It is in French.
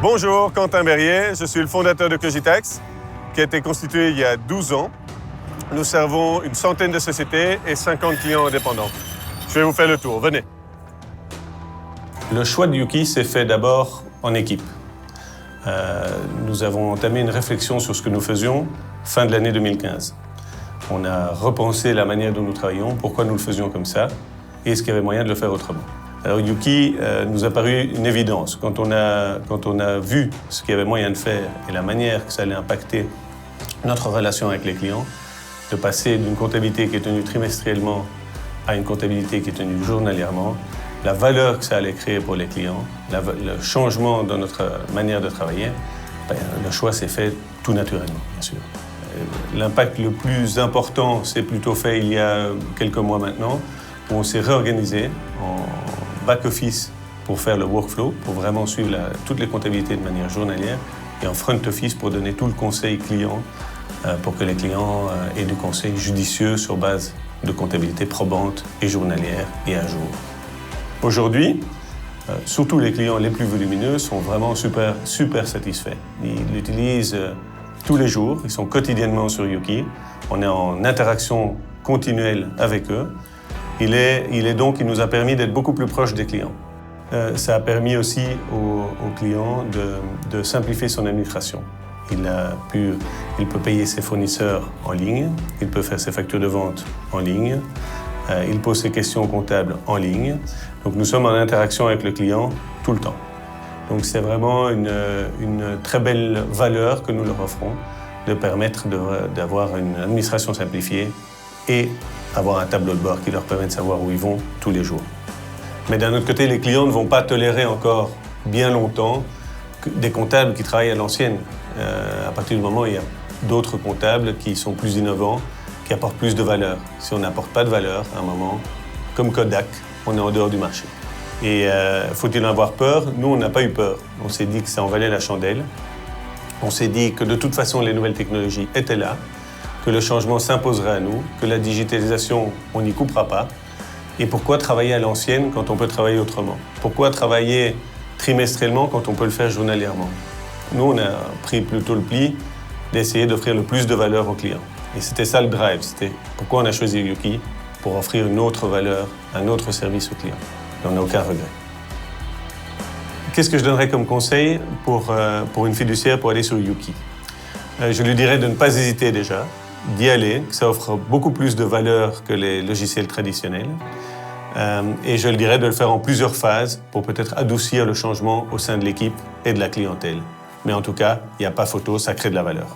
Bonjour, Quentin Berrier, je suis le fondateur de Cogitex, qui a été constitué il y a 12 ans. Nous servons une centaine de sociétés et 50 clients indépendants. Je vais vous faire le tour, venez. Le choix de Yuki s'est fait d'abord en équipe. Nous avons entamé une réflexion sur ce que nous faisions fin de l'année 2015. On a repensé la manière dont nous travaillions, pourquoi nous le faisions comme ça, et est-ce qu'il y avait moyen de le faire autrement. Alors Yuki nous a paru une évidence. Quand on a vu ce qu'il y avait moyen de faire et la manière que ça allait impacter notre relation avec les clients, de passer d'une comptabilité qui est tenue trimestriellement à une comptabilité qui est tenue journalièrement, la valeur que ça allait créer pour les clients, le changement dans notre manière de travailler, le choix s'est fait tout naturellement, bien sûr. L'impact le plus important s'est plutôt fait il y a quelques mois maintenant, où on s'est réorganisé en back-office pour faire le workflow, pour vraiment suivre toutes les comptabilités de manière journalière, et en front-office pour donner tout le conseil client, pour que les clients aient du conseil judicieux sur base de comptabilité probante et journalière et à jour. Aujourd'hui, surtout les clients les plus volumineux sont vraiment super satisfaits. Ils l'utilisent tous les jours, ils sont quotidiennement sur Yuki. On est en interaction continuelle avec eux. Il nous a permis d'être beaucoup plus proche des clients. Ça a permis aussi aux clients de simplifier son administration. Il peut payer ses fournisseurs en ligne, il peut faire ses factures de vente en ligne, il pose ses questions comptables en ligne. Donc nous sommes en interaction avec le client tout le temps. Donc c'est vraiment une très belle valeur que nous leur offrons, de permettre d'avoir une administration simplifiée et avoir un tableau de bord qui leur permet de savoir où ils vont tous les jours. Mais d'un autre côté, les clients ne vont pas tolérer encore bien longtemps des comptables qui travaillent à l'ancienne. À partir du moment où il y a d'autres comptables qui sont plus innovants, qui apportent plus de valeur. Si on n'apporte pas de valeur, à un moment, comme Kodak, on est en dehors du marché. Et faut-il en avoir peur? Nous, on n'a pas eu peur. On s'est dit que ça en valait la chandelle. On s'est dit que de toute façon, les nouvelles technologies étaient là, que le changement s'imposerait à nous, que la digitalisation, on n'y coupera pas. Et pourquoi travailler à l'ancienne quand on peut travailler autrement? Pourquoi travailler trimestriellement quand on peut le faire journalièrement? Nous, on a pris plutôt le pli d'essayer d'offrir le plus de valeur aux clients. Et c'était ça le drive, c'était pourquoi on a choisi Yuki, pour offrir une autre valeur, un autre service aux clients. Et on n'a aucun regret. Qu'est-ce que je donnerais comme conseil pour une fiduciaire pour aller sur Yuki? Je lui dirais de ne pas hésiter déjà, d'y aller, que ça offre beaucoup plus de valeur que les logiciels traditionnels. Et je lui dirais de le faire en plusieurs phases pour peut-être adoucir le changement au sein de l'équipe et de la clientèle. Mais en tout cas, il n'y a pas photo, ça crée de la valeur.